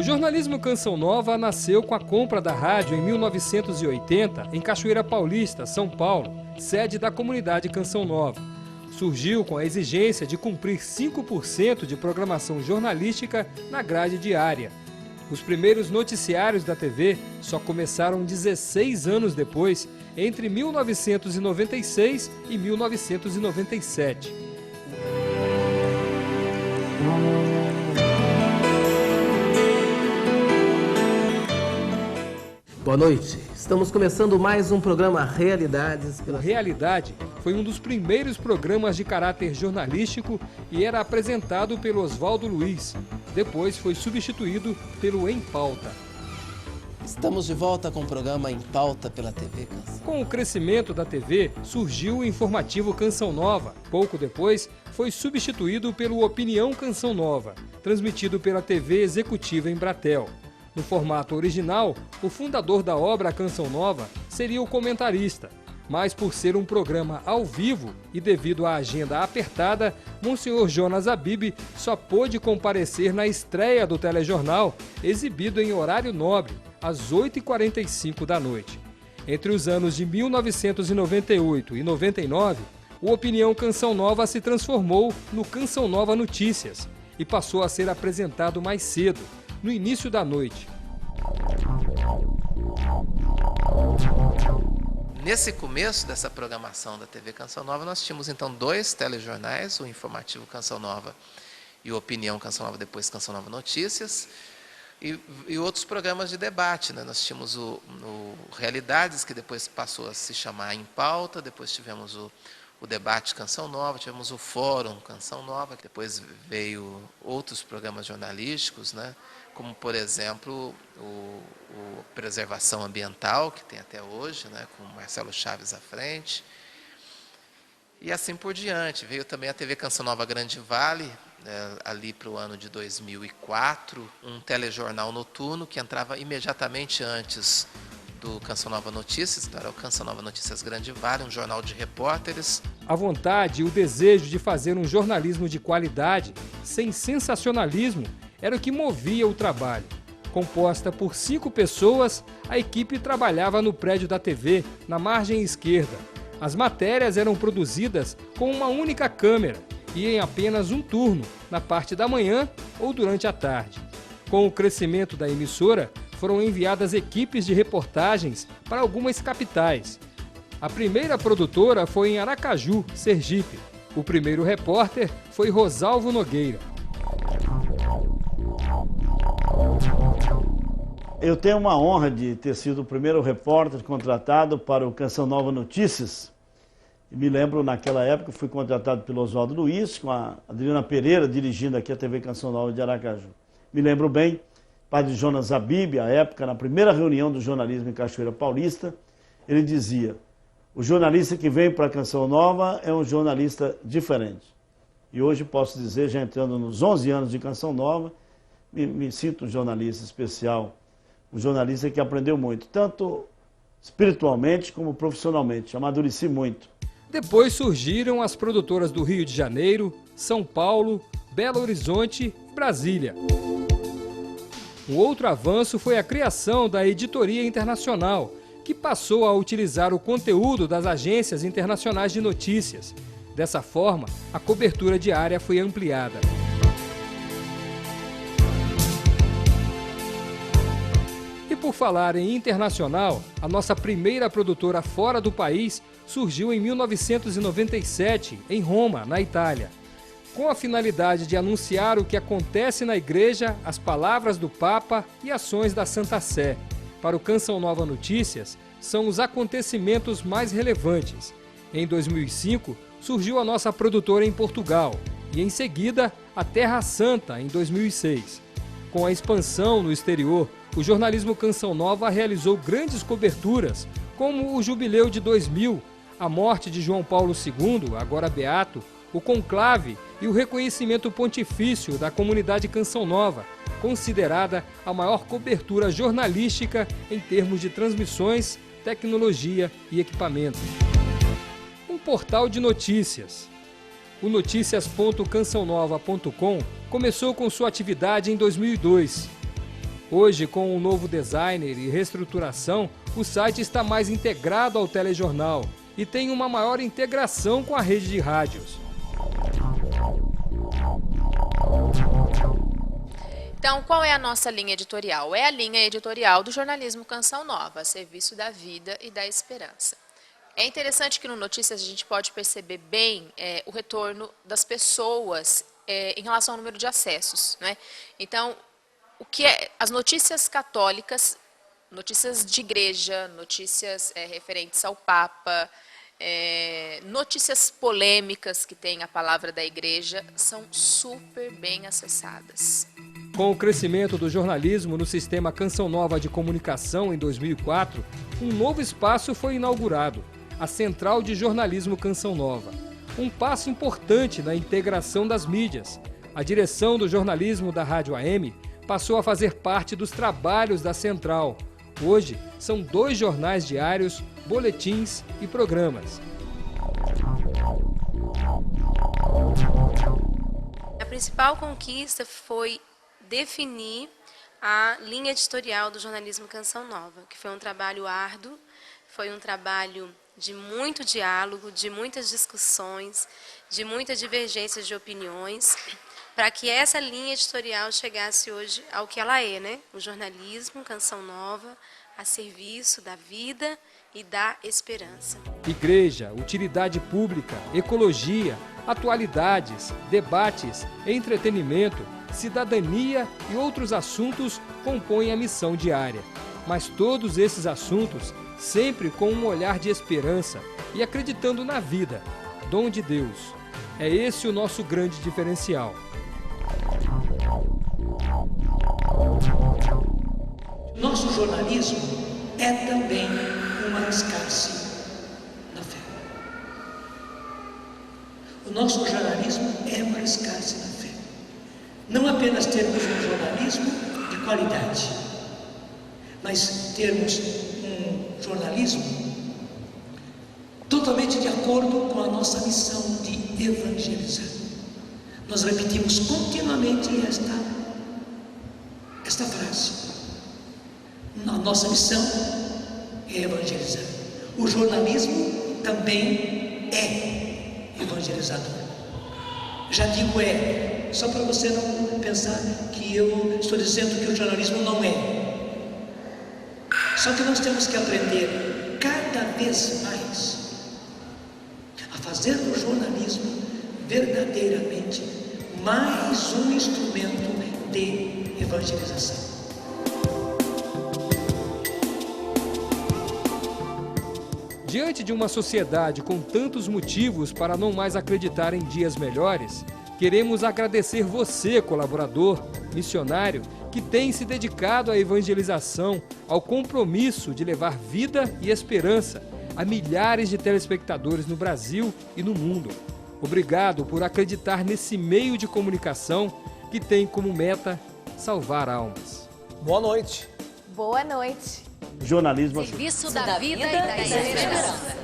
O jornalismo Canção Nova nasceu com a compra da rádio em 1980 em Cachoeira Paulista, São Paulo, sede da comunidade Canção Nova. Surgiu com a exigência de cumprir 5% de programação jornalística na grade diária. Os primeiros noticiários da TV só começaram 16 anos depois, entre 1996 e 1997. Boa noite. Estamos começando mais um programa Realidades. O Realidade foi um dos primeiros programas de caráter jornalístico e era apresentado pelo Oswaldo Luiz. Depois foi substituído pelo Em Pauta. Estamos de volta com o programa Em Pauta pela TV Canção. Com o crescimento da TV, surgiu o informativo Canção Nova. Pouco depois, foi substituído pelo Opinião Canção Nova, transmitido pela TV Executiva Embratel. No formato original, o fundador da obra Canção Nova seria o comentarista, mas por ser um programa ao vivo e devido à agenda apertada, Monsenhor Jonas Abib só pôde comparecer na estreia do telejornal, exibido em horário nobre, às 8h45 da noite. Entre os anos de 1998 e 99, o Opinião Canção Nova se transformou no Canção Nova Notícias e passou a ser apresentado mais cedo, no início da noite. Nesse começo dessa programação da TV Canção Nova, nós tínhamos então 2 telejornais, o Informativo Canção Nova e o Opinião Canção Nova, depois Canção Nova Notícias, e outros programas de debate, né? Nós tínhamos o Realidades, que depois passou a se chamar Em Pauta, depois tivemos o Debate Canção Nova, tivemos o Fórum Canção Nova, que depois veio outros programas jornalísticos, né? Como, por exemplo, o Preservação Ambiental, que tem até hoje, né? Com o Marcelo Chaves à frente. E assim por diante. Veio também a TV Canção Nova Grande Vale, ali para o ano de 2004, um telejornal noturno que entrava imediatamente antes do Canção Nova Notícias, que era o Canção Nova Notícias Grande Vale, um jornal de repórteres. A vontade e o desejo de fazer um jornalismo de qualidade, sem sensacionalismo, era o que movia o trabalho. Composta por 5 pessoas, a equipe trabalhava no prédio da TV, na margem esquerda. As matérias eram produzidas com uma única câmera e em apenas um turno, na parte da manhã ou durante a tarde. Com o crescimento da emissora, foram enviadas equipes de reportagens para algumas capitais. A primeira produtora foi em Aracaju, Sergipe. O primeiro repórter foi Rosalvo Nogueira. Eu tenho uma honra de ter sido o primeiro repórter contratado para o Canção Nova Notícias. E me lembro, naquela época, fui contratado pelo Oswaldo Luiz, com a Adriana Pereira, dirigindo aqui a TV Canção Nova de Aracaju. Me lembro bem, padre Jonas Abib, à época, na primeira reunião do jornalismo em Cachoeira Paulista, ele dizia: o jornalista que vem para a Canção Nova é um jornalista diferente. E hoje posso dizer, já entrando nos 11 anos de Canção Nova, me sinto um jornalista especial, um jornalista que aprendeu muito, tanto espiritualmente como profissionalmente, amadureci muito. Depois surgiram as produtoras do Rio de Janeiro, São Paulo, Belo Horizonte e Brasília. Um outro avanço foi a criação da Editoria Internacional, que passou a utilizar o conteúdo das agências internacionais de notícias. Dessa forma, a cobertura diária foi ampliada. E por falar em internacional, a nossa primeira produtora fora do país surgiu em 1997, em Roma, na Itália. Com a finalidade de anunciar o que acontece na igreja, as palavras do Papa e ações da Santa Sé. Para o Canção Nova Notícias, são os acontecimentos mais relevantes. Em 2005, surgiu a nossa produtora em Portugal e, em seguida, a Terra Santa, em 2006. Com a expansão no exterior, o jornalismo Canção Nova realizou grandes coberturas, como o Jubileu de 2000, a morte de João Paulo II, agora beato, o conclave e o reconhecimento pontifício da comunidade Canção Nova, considerada a maior cobertura jornalística em termos de transmissões, tecnologia e equipamento. Um portal de notícias. O noticias.cançãonova.com começou com sua atividade em 2002. Hoje, com um novo designer e reestruturação, o site está mais integrado ao telejornal e tem uma maior integração com a rede de rádios. Então, qual é a nossa linha editorial? É a linha editorial do jornalismo Canção Nova, a serviço da vida e da esperança. É interessante que no Notícias a gente pode perceber bem o retorno das pessoas em relação ao número de acessos, né? Então, o que as notícias católicas, notícias de igreja, notícias referentes ao Papa, notícias polêmicas que tem a palavra da igreja, são super bem acessadas. Com o crescimento do jornalismo no sistema Canção Nova de Comunicação em 2004, um novo espaço foi inaugurado, a Central de Jornalismo Canção Nova. Um passo importante na integração das mídias. A direção do jornalismo da Rádio AM passou a fazer parte dos trabalhos da Central. Hoje, são 2 jornais diários, boletins e programas. A principal conquista foi definir a linha editorial do jornalismo Canção Nova, que foi um trabalho árduo, foi um trabalho de muito diálogo, de muitas discussões, de muita divergência de opiniões, para que essa linha editorial chegasse hoje ao que ela é, né? O jornalismo Canção Nova, a serviço da vida e da esperança. Igreja, utilidade pública, ecologia, atualidades, debates, entretenimento, cidadania e outros assuntos compõem a missão diária. Mas todos esses assuntos sempre com um olhar de esperança e acreditando na vida, dom de Deus. É esse o nosso grande diferencial. Nosso jornalismo é também um arriscar-se na fé. O nosso jornalismo é um arriscar-se na fé. Não apenas termos um jornalismo de qualidade, mas termos um jornalismo totalmente de acordo com a nossa missão de evangelizar. Nós repetimos continuamente esta frase. A nossa missão é evangelizar. O jornalismo também é evangelizador. Já digo só para você não pensar que eu estou dizendo que o jornalismo não é. Só que nós temos que aprender cada vez mais a fazer do jornalismo verdadeiramente mais um instrumento de evangelização. Diante de uma sociedade com tantos motivos para não mais acreditar em dias melhores, queremos agradecer você, colaborador, missionário, que tem se dedicado à evangelização, ao compromisso de levar vida e esperança a milhares de telespectadores no Brasil e no mundo. Obrigado por acreditar nesse meio de comunicação que tem como meta salvar almas. Boa noite. Boa noite. Jornalismo Serviço da vida e da esperança.